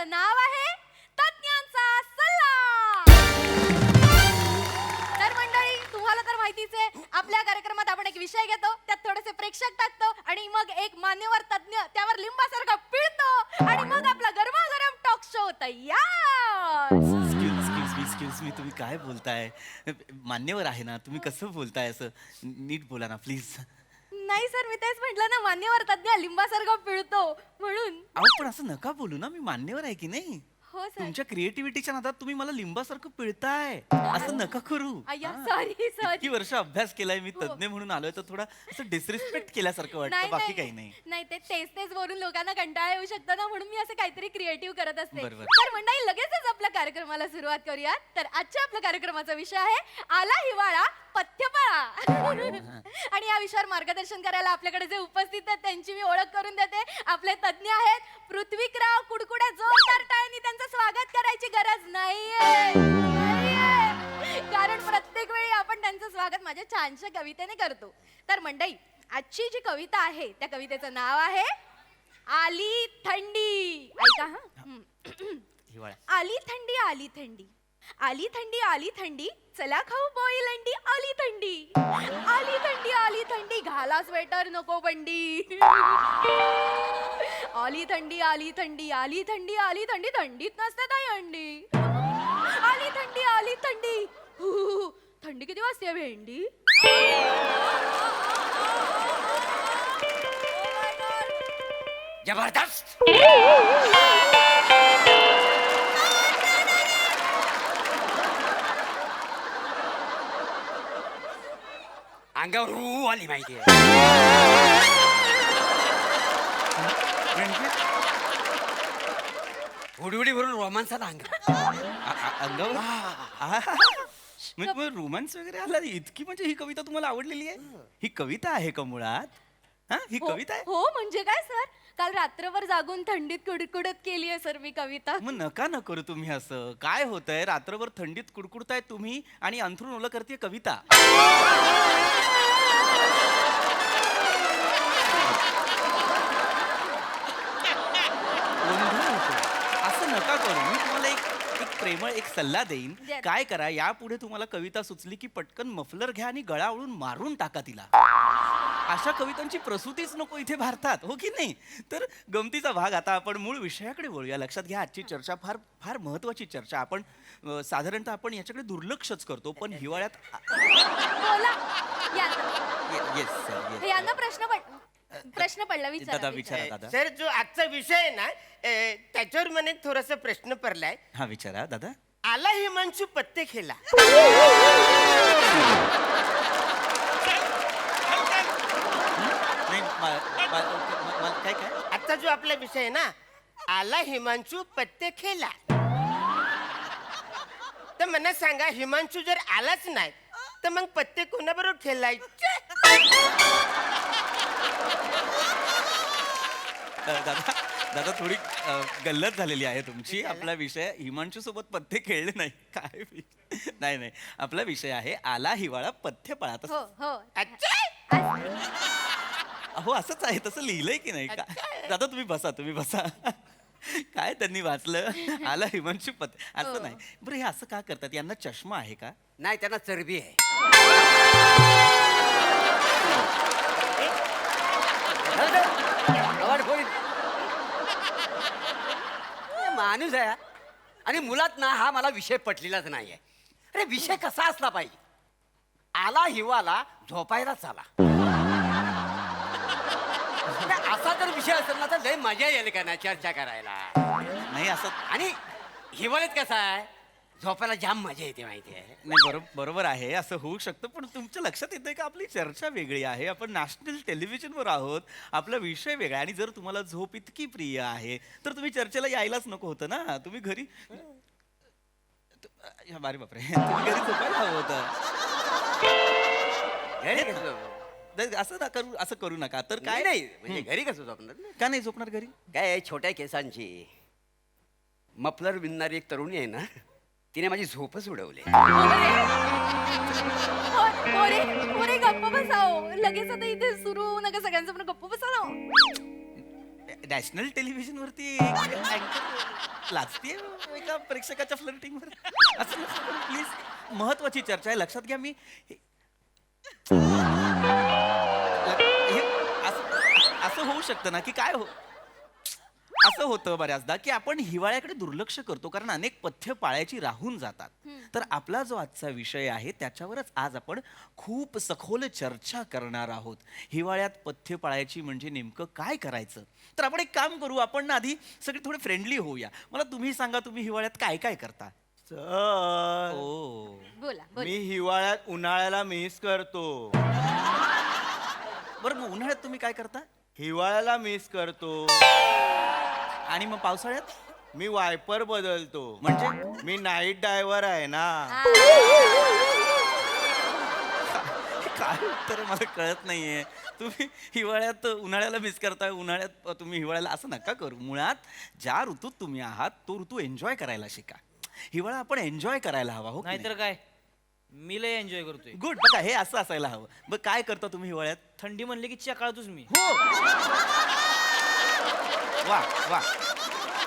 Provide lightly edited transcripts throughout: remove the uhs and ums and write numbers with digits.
कवितेचं नाव आहे तज्ञांचा सल्ला. तर मंडळी, तुम्हाला तर माहितीच आहे, आपल्या कार्यक्रमात आपण एक विषय घेतो, त्यात थोडेसे प्रेक्षक टाकतो आणि मग एक मान्यवर तज्ञ त्यावर लिंबासारखा पिळतो आणि मग आपला गरमागरम टॉक शो तयार. एक्सक्यूज मी, तुम्ही काय बोलताय? मान्यवर आहे ना, तुम्ही कसं बोलताय असं? नीट बोला ना प्लीज. नाही सर, मी तेच म्हटलं ना, मान्यवर तज्ञ लिंबासारखा पिळतो म्हणून. अहो पण असं नका बोलू ना, मी मान्यवर आहे की नाही. हो सर. तुमच्या क्रिएटिव्हिटीच्या नादात तुम्ही मला लिंबासारखं पिळताय, असं नका करू. अय्या, हा. सॉरी इतकी वर्ष अभ्यास केलाय मी, हो. तज्ञ म्हणून आलोय तर थोडा असं डिसरिस्पेक्ट केल्यासारखं वाटतं, बाकी काही नाही. नाही, तेच बोलून लोकांना कंटाळा येऊ शकतो ना, म्हणून मी असं काहीतरी क्रिएटिव्ह करत असते. बरोबर. तर मंडळी, लगेचच आपल्या कार्यक्रमाला सुरुवात करूयात. तर आजच्या आपल्या कार्यक्रमाचा विषय आहे आला हिवाळा पथ्यपाळा. आणि या विषयावर मार्गदर्शन करायला आपल्याकडे जे उपस्थित आहेत त्यांची मी ओळख करून देते. आपले तज्ञ आहेत पृथ्वीकराव कुडकुडे. जोरदार टाळ्यांनी त्यांचं स्वागत करायची गरज नाहीये, कारण प्रत्येक वेळी आपण त्यांचं स्वागत माझ्या छानशा कवितेने करतो. तर मंडळी, आजची जी कविता आहे त्या कवितेचं नाव आहे आली थंडी. ऐका हा. हिवाळा. आली थंडी, आली थंडी, आली थंडी, आली थंडी, चला खाऊ बोईल अंडी. आली थंडी, आली थंडी, आली थंडी, घाला स्वेटर नको बंडी. आली थंडी, आली थंडी, आली थंडी, आली थंडी, थंडीत नसते ताई अंडी. आली थंडी, आली थंडी, थंडी किती वाजते भेंडी. जबरदस्त. अंगावर रू आली माहिती आहे. उडी भरून रोमांसाला अंगावर म्हणजे रोमांस वगैरे आला. इतकी म्हणजे ही कविता तुम्हाला आवडलेली आहे? ही कविता आहे का मुळात? हा, ही कविता आहे? हो, म्हणजे काय सर, काल रात्रभर जागून थंडीत कुडकुडत केली आहे सर मी कविता. मग नका न करू तुम्ही असं. काय होतंय, रात्रभर थंडीत कुडकुडताय तुम्ही आणि अंथरूण ओलं करते कविता. असं नका करू. मी तुम्हाला एक प्रेमळ एक सल्ला देईन. काय करा, यापुढे तुम्हाला कविता सुचली की पटकन मफलर घ्या आणि गळा आवळून मारून टाका तिला. अशा कवितांची प्रसूतीच नको इथे भारतात, हो की नाही? तर गमतीचा भाग, आता आपण मूळ विषयाकडे वळूया. लक्षात घ्या, आजची चर्चा फार फार महत्वाची चर्चा. आपण साधारणतः आपण याच्याकडे दुर्लक्षच करतो, पण हिवाळ्यात बोला. येस सर, यांना प्रश्न पडला, दादा विचारा. दादा सर, जो आजचा विषय आहे ना, त्याच्यावर मला एक थोडासा प्रश्न पडलाय. हा विचारा दादा. आला हिमांशू पत्ते खेळला. काय काय आजचा जो आपला विषय आहे ना, आला हिमांशू पत्ते खेळला, तर मला सांगा, हिमांशू जर आलाच नाही तर मग पत्ते कोणाबरोबर खेळायचे? दादा थोडी गल्लत झालेली आहे तुमची. आपला विषय हिमांशू सोबत पथ्य खेळले नाही. काय नाही, आपला विषय आहे आला हिवाळा पथ्य पाळा. हो, असंच आहे, तसं लिहिलंय की नाही का? दादा तुम्ही बसा. काय त्यांनी वाचलं, आला हिमांशू पथ्य, असं नाही. बरं, हे असं का करतात? यांना चष्मा आहे का? नाही, त्यांना चरबी आहे. माणूस आहे आणि मुलात ना हा मला विषय पटलेलाच नाहीये. अरे, विषय कसा असला पाहिजे? आला हिवाळा झोपायला चला. असा जर विषय असेल ना तर लय मजा येईल का ना चर्चा करायला. नाही असं. आणि हिवाळ्यात कसा आहे, झोपायला जाम मजा येते माहिती आहे. नाही, बरोबर आहे, असं होऊ शकतं. पण तुमच्या लक्षात येतंय का, आपली चर्चा वेगळी आहे, आपण नॅशनल टेलिव्हिजनवर आहोत, आपला विषय वेगळा. आणि जर तुम्हाला झोप इतकी प्रिय आहे तर तुम्ही चर्चेला यायलाच नको होतं ना. तुम्ही घरी बारे बापरे, तुम्ही घरी झोपायला हवं होतं. असं करू नका. तर काय नाही, म्हणजे घरी कसं झोपणार? का नाही झोपणार घरी? काय, छोट्या केसांची मफलर विणणारी एक तरुणी आहे ना, तिने माझी झोपच उडवली. गप्प बसाओ. लगेच आता इथे सुरू नका सगळ्यांचं, पण गप्प बसा ना. नॅशनल टेलिव्हिजन वरती लाजते एका प्रेक्षकाच्या फ्लर्टिंगवर. असं प्लीज, महत्वाची चर्चा आहे, लक्षात घ्या. मी हे असं होऊ शकतं ना की काय असं होतं बऱ्याचदा की आपण हिवाळ्याकडे दुर्लक्ष करतो कारण अनेक पथ्य पाळायची राहून जातात. तर आपला जो आजचा विषय आहे त्याच्यावरच आज आपण खूप सखोल चर्चा करणार आहोत. हिवाळ्यात पथ्य पाळायची म्हणजे नेमकं काय करायचं. तर आपण एक काम करू, आपण ना आधी सगळे थोडे फ्रेंडली होऊया. मला तुम्ही सांगा, तुम्ही हिवाळ्यात काय काय करता. सर, ओ बोला मी बोला. हिवाळ्यात उन्हाळ्याला मिस करतो. बरं, मग उन्हाळ्यात तुम्ही काय करता हिवाळ्याला मिस करतो. आणि मग पावसाळ्यात मी वायपर बदलतो. म्हणजे मी नाईट ड्रायव्हर आहे ना. काय उत्तर मला कळत नाहीये. तुम्ही हिवाळ्यात उन्हाळ्याला मिस करताय, उन्हाळ्यात तुम्ही हिवाळ्याला. असं नका करू. मुळात ज्या ऋतूत तुम्ही आहात तो ऋतू एन्जॉय करायला शिका. हिवाळा आपण एन्जॉय करायला हवा. हो, नाहीतर काय, मी लय एन्जॉय करतोय. गुड. बघा, हे असं असायला हवं. बघ, काय करता तुम्ही हिवाळ्यात. थंडी म्हणले की चकाळतोच मी. हो, वा वा.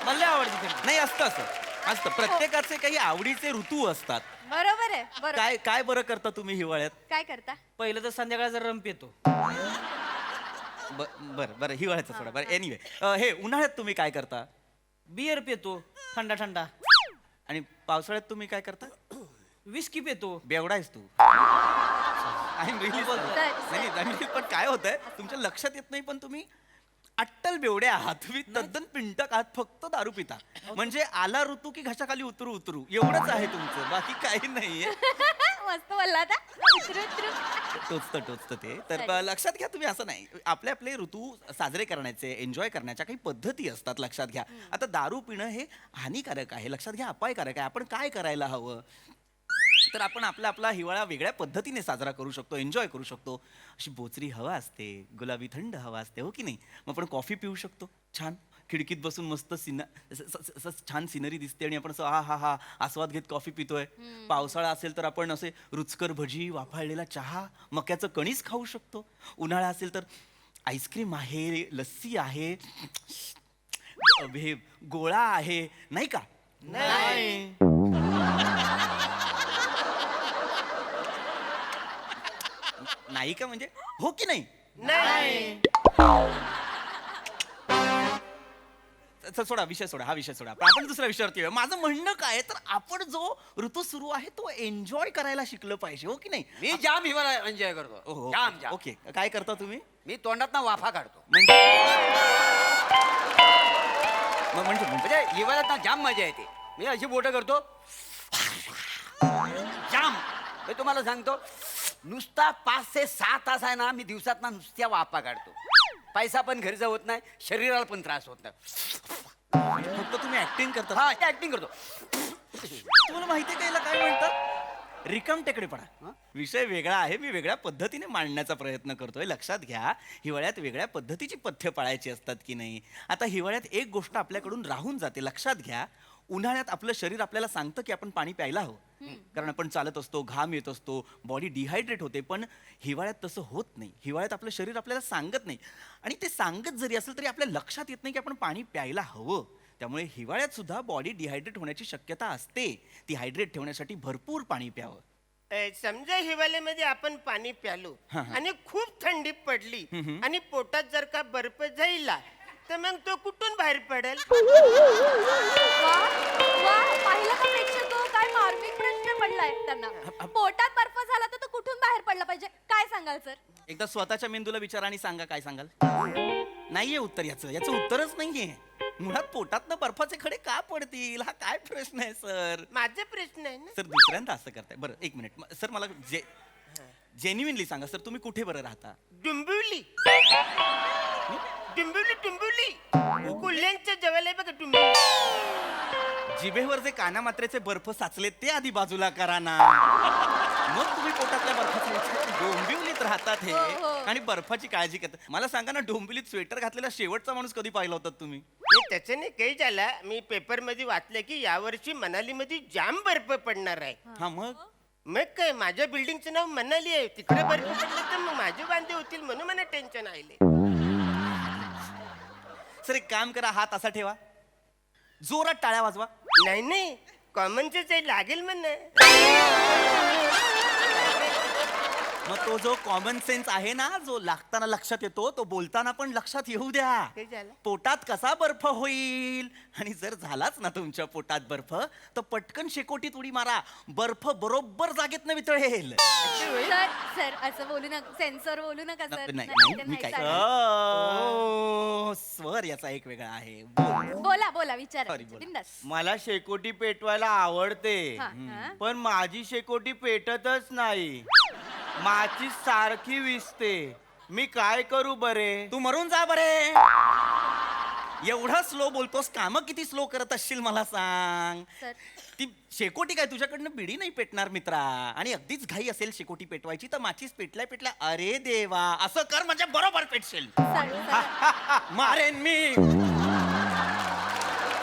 मला लय आवडते थंडी. नाही, असतं असं असतं. प्रत्येकाचे काही आवडीचे ऋतू असतात. बरोबर आहे. बरोबर. काय काय बरं करता तुम्ही हिवाळ्यात. काय करता. पहिलं तर संध्याकाळचा रंप येतो. बरं बरं, हिवाळ्याचं सोडा. बरं, एनिवे, हे उन्हाळ्यात तुम्ही काय करता. बियर पितो थंडा थंडा. आणि पावसाळ्यात तुम्ही काय करता. विस्की पितो. बेवडा आहेस तू. पण काय होतंय, तुमच्या लक्षात येत नाही, पण तुम्ही अट्टल बेवडे आहात. तुम्ही तद्दन पिंटक आहात. फक्त दारू पिता. म्हणजे आला ऋतू की घशाखाली उतरू उतरू एवढंच आहे तुमचं, बाकी काही नाहीये. मस्त बोलला आता. उतरू, उतरू. टोचतं ते. तर लक्षात घ्या, तुम्ही असं नाही. आपले आपले ऋतू साजरे करण्याचे, एन्जॉय करण्याच्या काही पद्धती असतात. लक्षात घ्या. आता दारू पिणं हे हानिकारक आहे. लक्षात घ्या, अपायकारक आहे. आपण काय करायला हवं, तर आपण आपला आपला हिवाळा वेगळ्या पद्धतीने साजरा करू शकतो, एन्जॉय करू शकतो. अशी बोचरी हवा असते, गुलाबी थंड हवा असते, हो की नाही. मग आपण कॉफी पिऊ शकतो छान, खिडकीत बसून मस्त छान सिनरी दिसते आणि आपण असं हा हा हा आस्वाद घेत कॉफी पितोय. पावसाळा असेल तर आपण असे रुचकर भजी, वाफाळलेला चहा, मक्याचं कणीस खाऊ शकतो. उन्हाळा असेल तर आईस्क्रीम आहे, लस्सी आहे, हे गोळा आहे, नाही का. नाही. नाही का म्हणजे हो की नाही. नाही. सोडा विषय, सोडा हा विषय सोडा. आपण दुसऱ्या विषयावरती येऊया. माझं म्हणणं काय तर आपण जो ऋतू सुरू आहे तो एन्जॉय करायला शिकलं पाहिजे. हो की नाही. मी जाम हिवाळा एन्जॉय करतो. ओहो, जाम जाम. ओके. काय करता तुम्ही. मी तोंडात वाफा काढतो. म्हणजे म्हणजे म्हणजे हिवाळ्यात ना जाम मजा येते. मी अशी बोटं करतो जाम. मी तुम्हाला सांगतो, नुसता 5 ते 6 तास आहे ना, मी दिवसात ना नुसत्या वाफा काढतो. पैसा पण खर्च होत नाही, शरीराला पण त्रास होत नाही. फक्त तुम्ही ऍक्टिंग करता. हा, ऍक्टिंग करतो. तुम्हाला माहितीये का याला काय म्हणतात. रिकाम टेकडेपणा. विषय वेगळा आहे, मी वेगळ्या पद्धतीने मांडण्याचा प्रयत्न करतोय. लक्षात घ्या, हिवाळ्यात वेगळ्या पद्धतीची पथ्य पाळायची असतात की नाही. आता हिवाळ्यात एक गोष्ट आपल्याकडून राहून जाते. लक्षात घ्या, उन्हाळ्यात आपलं शरीर आपल्याला सांगतं की आपण पाणी प्यायला हवं, कारण आपण चालत असतो, घाम येत असतो, बॉडी डिहायड्रेट होते. पण हिवाळ्यात तसं होत नाही. हिवाळ्यात आपलं शरीर आपल्याला सांगत नाही, आणि ते सांगत जरी असेल तरी आपल्या लक्षात येत नाही की आपण पाणी प्यायला हवं. त्यामुळे हिवाळ्यात सुद्धा बॉडी डिहायड्रेट होण्याची शक्यता असते. ती हायड्रेट ठेवण्यासाठी भरपूर पाणी प्यावं. समजा हिवाळ्यामध्ये आपण पाणी प्यालो आणि खूप थंडी पडली आणि पोटात जर का बर्फ जाईला, तर मग तो कुठून बाहेर पडेल. वा, वा, पाहिलं का प्रेक्षक हो? काय मार्मिक प्रश्न पडलाय त्यांना. पोटात बर्फ झाला तर तो कुठून बाहेर पडला पाहिजे, काय सांगाल सर. एकदा स्वतःच्या मेंदूला विचारा आणि सांगा काय सांगाल. नाहीये उत्तर. याचं उत्तरच नाहीये. मुळात पोटातनं बर्फाचे खडे का पडतील, हा काय प्रश्न आहे सर. माझा प्रश्न आहे ना. सर दुसऱ्यांदा असं करताय. बरं, एक मिनिट सर, मला जेन्युइनली सांगा सर, तुम्ही कुठे बरं राहता. डुंबिवली. डुंबिवली डुंबिवली कुल्ल्यांच्या जवळ आहे बघा डुंबिवली. जिभेवर जे काना मात्रेचे बर्फ साचले ते आधी बाजूला करा ना. मग तुम्ही पोटातल्या बर्फाचे विचार. डोंबिवलीत राहतात हे, हो. आणि बर्फाची काळजी करतात. मला सांगा ना, डोंबिवलीत स्वेटर घातलेला शेवटचा माणूस कधी पाहिला होता तुम्ही. त्याच्याने काही झाला, मी पेपर मध्ये वाचलं की यावर्षी मनालीमध्ये जाम बर्फ पडणार आहे. हा, मग काय, माझ्या बिल्डिंगचं नाव मनाली आहे. तिकडे बर्फ पडलं तर मग माझे वांदे होतील, म्हणून मला टेन्शन आले. सर एक काम करा, हात असा ठेवा. जोरात टाळ्या वाजवा. नाही नाही कॉमनच लागेल म्हण. मग तो जो कॉमन सेन्स आहे ना, जो लागताना लक्षात येतो, तो बोलताना पण लक्षात येऊ द्या. काय झालं? पोटात कसा बर्फ होईल, आणि जर झालाच ना तुमच्या पोटात बर्फ, तर पटकन शेकोटीत उडी मारा. बर्फ बरोबर जागेत वितळेल. सर सर असं बोलू नका, सेन्सर बोलू नका सर. नाही, नाही, नाही, ते मी नाही काय- चालत. ओ, स्वर याचा एक वेगळा आहे. बोल. बोला बोला विचारा Sorry, बोला. बिनधास्त. मला शेकोटी पेटवायला आवडते, हा, हा. पण माझी शेकोटी पेटतच नाही. माची सारखी विसते. मी काय करू बरे? तू मरून जा बरे. एवढा स्लो बोलतोस, काम किती स्लो करत असशील मला सांग. सर ती शेकोटी काय तुझ्याकडनं बिडी नाही पेटणार मित्रा. आणि अगदीच घाई असेल शेकोटी पेटवायची तर माचीस पेटल्या पेटल्या अरे देवा असं कर, म्हणजे बरोबर पेटशील. सर सर मारेन मी.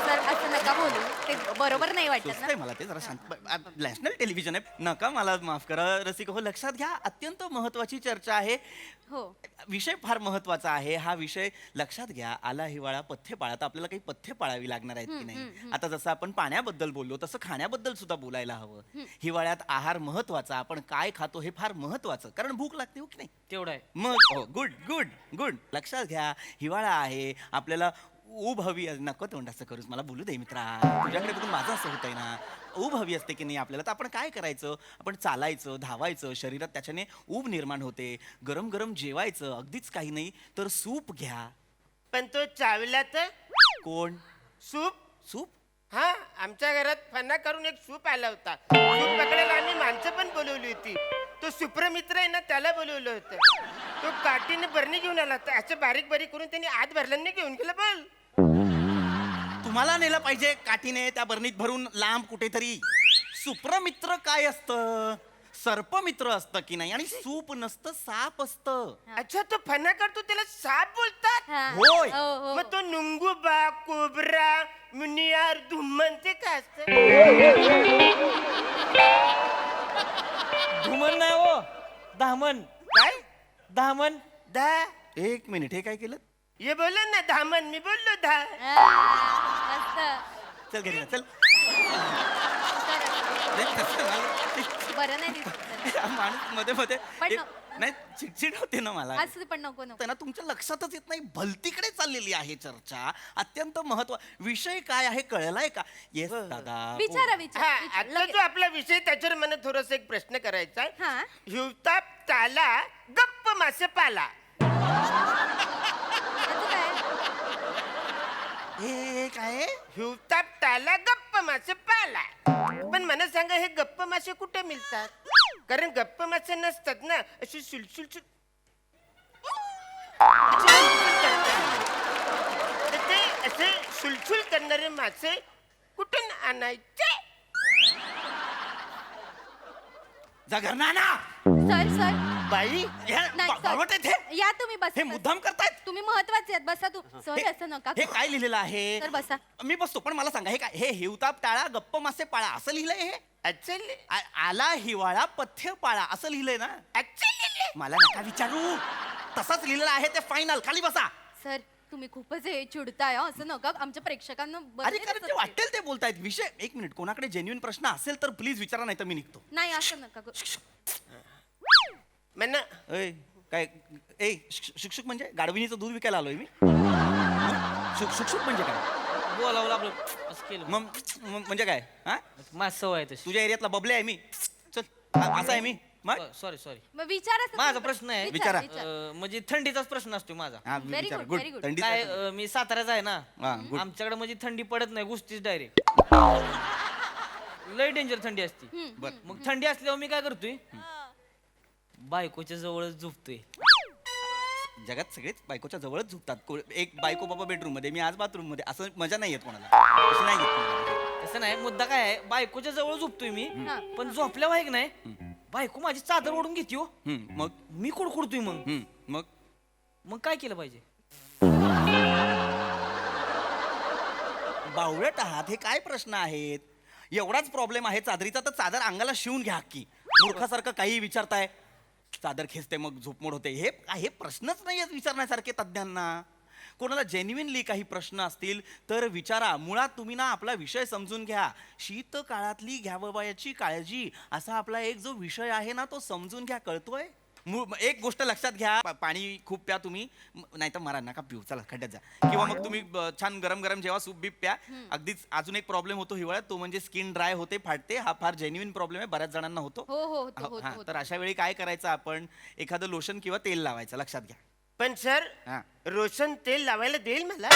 सर असं नका बोलू, ते बरोबर नाही वाटत ना. सुचतंय मला ते जरा शांत. नॅशनल टेलिव्हिजन आहे, नका मला माफ करा रसिक हो. लक्षात घ्या, अत्यंत महत्वाची चर्चा आहे. हो विषय फार महत्वाचा आहे. हा विषय लक्षात घ्या. आला हिवाळा पथ्य पाळा. तर आपल्याला काही पथ्य पाळावी लागणार आहेत की नाही. आता जसं आपण पाण्याबद्दल बोललो तसं खाण्याबद्दल सुद्धा बोलायला हवं. हिवाळ्यात आहार महत्वाचा, आपण काय खातो हे फार महत्वाचं, कारण भूक लागते हो की नाही. तेवढं आहे. मग हो, गुड गुड गुड. लक्षात घ्या, हिवाळा आहे, आपल्याला ऊब हवी. नको तोंड असं करूच, मला बोलू दे मित्रा. तुझ्याकडे बघून माझं असं होतंय ना. ऊब हवी असते की नाही आपल्याला, तर आपण काय करायचं, आपण चालायचं, धावायचं, शरीरात त्याच्याने ऊब निर्माण होते. गरम गरम जेवायचं, अगदीच काही नाही तर सूप घ्या. पण तो चावला तर कोण? सूप. सूप? हा आमच्या घरात फन्ना करून एक सूप आला होता. सूप पकडायला आम्ही माणसं पण बोलवली होती. तो सुप्रमित्र आहे ना, त्याला बोलवलं होतं. तो काठीने बरणी घेऊन आला होता. असं बारीक बारीक करून त्यांनी आत भरल्याने घेऊन गेला. बोल. तुम्हाला नेलं पाहिजे काठीने त्या बरणीत भरून लांब कुठेतरी. सुप्रमित्र काय असतं? सर्पमित्र असतं की नाही. आणि सूप नसतं, साप असतं. अच्छा तो फन्ना करतो त्याला साप बोलतात. हा. होय. हो, हो. मग तो नुंगूबा, कोबरा, मुनियार, धुम्मन ते काय असतं? धुमन नाही हो, धामन. काय? धामन. धा. एक मिनिट, हे काय केलं? ये बोल ना धामन, मी बोललो धा. हा, मस्त. चल घरी जा, चल. सर, बरं नाही दिसत सर. माणूस मध्ये मध्ये पण नाही, चिडचिड होते ना मला. असं पण नको नको. त्यांना तुमच्या लक्षातच येत नाही. भलतीकडे चाललेली आहे चर्चा. अत्यंत महत्व. विषय काय आहे कळलाय का? येस दादा. विचारा हा विचारा आता लगेच. जो आपला विषय त्याच्यावर मला थोडस एक प्रश्न करायचा आहे. हा. हिवताप ताला गप्प मासे पाला. त्याचं काय? हे काय? हिवताप ताला गप्प मासे पाला. पण मला सांगा हे गप्प मासे कुठे मिळतात? कारण गप्प मासे नसतात ना, अशी सुलसुल तर ते असे सुलसुल करणारे मासे कुठून आणायचे? जा घर ना. सर सर बाई नाही, बावळट आहेत हे. सर. या तुम्ही बस. हे मुद्दाम करतायत. तुम्ही महत्वाचे आहेत, बसा तू. सर हे- असं नका हे करू. काय लिहिलेलं आहे? सर बसा. मी बसतो, पण मला सांगा हे काय? हे हिवताप टाळा गप्प मासे पाळा असं लिहिलंय हे? Actually, आला हिवाळा पथ्य पाळा असं लिहिलंय ना? actually. मला नका विचारू. तसंच लिहिलेलं आहे ते फायनल. खाली बसा. सर तुम्ही खूपच हे चिडताय हं. असं नका, आमच्या प्रेक्षकांना अरे बघेल कारण असं ते वाटेल ते बोलतायत. विषय एक मिनिट, कोणाकडे जेन्युइन प्रश्न असेल तर प्लीज विचारा, नाही तर मी निघतो. नाही असं नका करू. म्हणा ए काय ए शुकशुक म्हणजे गाढविणीचं दूध विकायला आलोय मी. शुकशुक म्हणजे काय? बोलावलं आपलं असं केलं. मग म्हणजे काय? हा, माझ सवय आहे तशी. तुझ्या एरियातला बबले आहे मी. चल असं आहे मी. मग सॉरी सॉरी. मग विचारा सर, माझा तुम्ही. प्रश्न आहे. विचारा. म्हणजे थंडीचाच प्रश्न असतो माझा. हा Very विचारा. good, good. very good. थंडी काय मी साताऱ्याचा आहे ना. हा, good. आमच्याकडे म्हणजे थंडी पडत नाही, गुसतीच डायरेक्ट. लय डेंजर थंडी असते. बर. मग थंडी असल्यावर मी काय करतोय, बायकोच्या जवळच झोपतोय. जगात सगळेच बायकोच्या जवळच झोपतात. एक बायको बाबा बेडरूम मध्ये, मी आज बाथरूम मध्ये. असं मजा नाही येत कोणाला. अशी नाही येत. तसं नाही, मुद्दा काय आहे, बायकोच्या जवळ झोपतोय मी. हा. पण झोपल्यावर आहे की नाही, बायको माझी चादर ओढून घेते हो. मग मी कुडकुडतोय. मग मग मग काय केलं पाहिजे? बावळट आहात. हे काय प्रश्न आहेत? एवढाच प्रॉब्लेम आहे चादरीचा, तर चादर अंगाला शिवून घ्या की. मूर्खासारखं काही विचारताय. चादर खेचते मग झोपमोड होते. हे प्रश्नच नाही आहेत विचारण्यासारखे तज्ञांना. कोणाला जेन्युइनली काही प्रश्न असतील तर विचारा. मुळात तुम्ही ना आपला विषय समजून घ्या. शीतकाळातली घ्यावयाची काळजी असा आपला एक जो विषय आहे ना तो समजून घ्या. कळतोय? एक गोष्ट लक्षात घ्या, पाणी खूप प्या तुम्ही, नाही तर मरा नका पिऊ, चला खड्ड्यात जा. किंवा मग तुम्ही छान गरम गरम जेव्हा सूप बीप प्या. अगदीच अजून एक प्रॉब्लेम होतो हिवाळ्यात, तो म्हणजे स्किन ड्राय होते, फाटते. हा फार जेन्युइन प्रॉब्लेम आहे, बऱ्याच जणांना होतो. हो हो होतो, होतो, हा, होतो. तर अशा वेळी काय करायचं आपण, एखादं लोशन किंवा तेल लावायचं. लक्षात घ्या. पण सर हा. रोशन तेल लावायला देईल मला?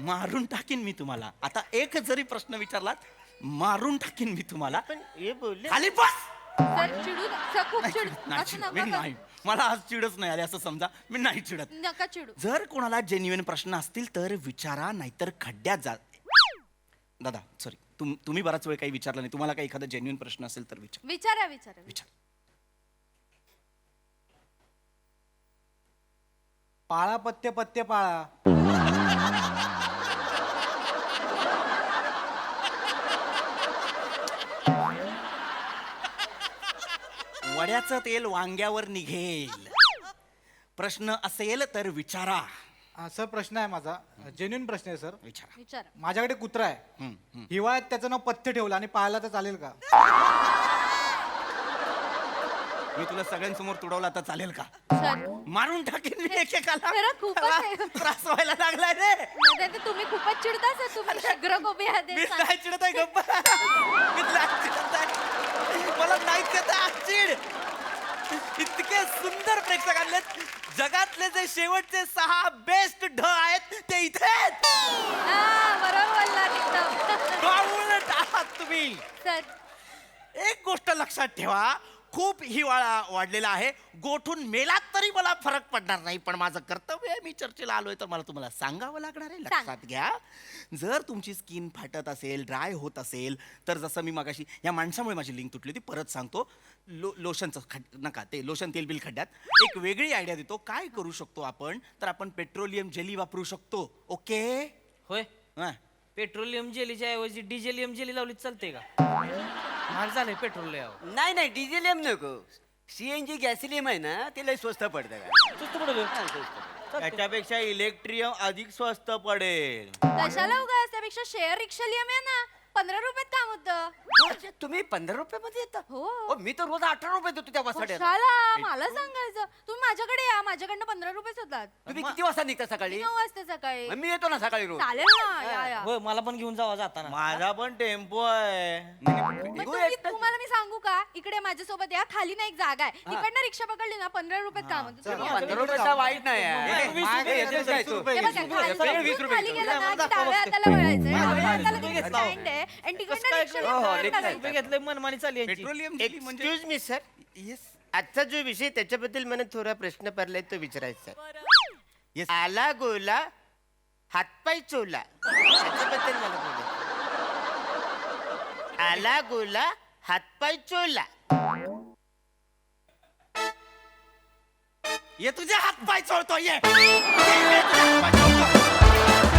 मारून टाकीन मी तुम्हाला. आता एक जरी प्रश्न विचारलात, मारून टाकीन मी तुम्हाला. पण हे बोलले खाली बस. सर चिडू सर खूप नाही, चिडू नाही असं चिडत. मी नका नाही, मला आज चिडच नाही आली असं समजा. मी नाही चिडत. करू. नका चिडू. जर कोणाला जेन्युइन प्रश्न असतील तर विचारा, नाहीतर खड्ड्यात जा. दादा सॉरी, तुम्ही बराच वेळ काही विचारला नाही. तुम्हाला काही एखादा जेन्युइन प्रश्न असेल तर विचार. विचारा विचारा विचार. पाळा पत्ते पत्ते पाळा. वड्याचं तेल वांग्यावर निघेल. प्रश्न असेल तर विचारा. सर प्रश्न आहे माझा, जेन्युइन प्रश्न आहे सर. विचारा. विचारा. माझ्याकडे कुत्रा आहे. हम्म, हम्म. हिवाळ्यात त्याचं नाव पथ्य ठेवलं आणि पाळला तर चालेल का? मी तुला सगळ्यांसमोर तुडवला तर चालेल का? सर मारून टाकेन मी एकेकाला. खरं खूपच आहे. त्रास व्हायला लागलाय रे. नाही तर तुम्ही खूपच चिडता सर. तुम्ही शीघ्र गोबी मी आदेश नाही चिडत आहे, गप्पा. मी नाही चिडत आहे. मला नाहीच येत आहे आज चिड. इतके सुंदर प्रेक्षक आणलेत. जगातले जे शेवटचे 6 बेस्ट ढ आहेत ते इथे आहेत. बरोबर बोललात एकदम. बावळट आहात तुम्ही. सर एक गोष्ट लक्षात ठेवा, खूप हिवाळा वाढलेला आहे. गोठून मेलात तरी मला फरक पडणार नाही, पण माझं कर्तव्य आहे. मी चर्चेला आलोय तर मला तुम्हाला सांगावं लागणार आहे. लक्षात घ्या, जर तुमची स्किन फाटत असेल, ड्राय होत असेल, तर जसं मी मगाशी या माणसामुळे माझी लिंक तुटली होती, परत सांगतो. लोशनचं नका, ते लोशन तेल बिल खड्ड्यात. एक वेगळी आयडिया देतो. काय करू शकतो आपण, तर आपण पेट्रोलियम जेली वापरू शकतो. ओके? होय, हा. पेट्रोलियम जेलीच्या ऐवजी डिझेलियम जेली लावली तर चालते का? महाग झालंय पेट्रोल लय अहो. नाही नाही डिझेलियम नको, सीएनजी गॅसिलियम आहे ना, ते लय स्वस्त पडतं का. स्वस्त पडलं. हा, स्वस्त पडतं. त्याच्यापेक्षा इलेक्ट्रियम अधिक स्वस्त पडेल. कशाला उगाच, त्यापेक्षा शेअर रिक्षा लिहा ना. 15 रुपयात काम होतं. अच्छा, तुम्ही 15 रुपयामध्ये येता? हो. ओ, मी तर रोज 18 रुपये देतो त्या बसाड्याला. कशाला मला सांगायचं. तुम्ही माझ्याकडे या, माझ्याकडनं 15 रुपयेच होतात. तुम्ही किती वाजता निघता सकाळी? 9 वाजता सकाळी. मग मी येतो ना सकाळी रोज. चालेल ना, या या. होय, मला पण घेऊन जावा जाताना. माझा पण टेम्पो आहे. मग तुम्हाला मी सांगू का, इकडे माझ्यासोबत या. खाली ना एक जागा आहे, तिकडनं रिक्षा पकडली ना 15 रुपयात काम होतं. तुम्ही या. 15 रुपयाचा वाईट नाही आहे. नाही, 20 रुपये हे, हे, वीस हे, रुपये हे बघा, खाली- 20 रुपये खाली घेतो. गेलं ना की डाव्या हाताला वळायचंय. डाव्या हाताला तिकडे घेतला. स्टँड आहे आणि तिकडनं कसं काय रिक्षा हो, हो, लावायला रिक्षा लागायचं. रुपये घेतलंय मनमानी चालली यांची. पेट्रोलियम जेली म्हणजे एक्सक्यूज मी सर, येस आजचा जो विषय त्याच्याबद्दल मला थोडा प्रश्न पडलाय तो विचारायचा. येस. आला गोला हातपाय चोला, त्याच्याबद्दल मला बोलायचं. आला गोला हातपाय चोला. ये तुझे हात पाय चोळतो ये तुझे हात पाय चोळतो.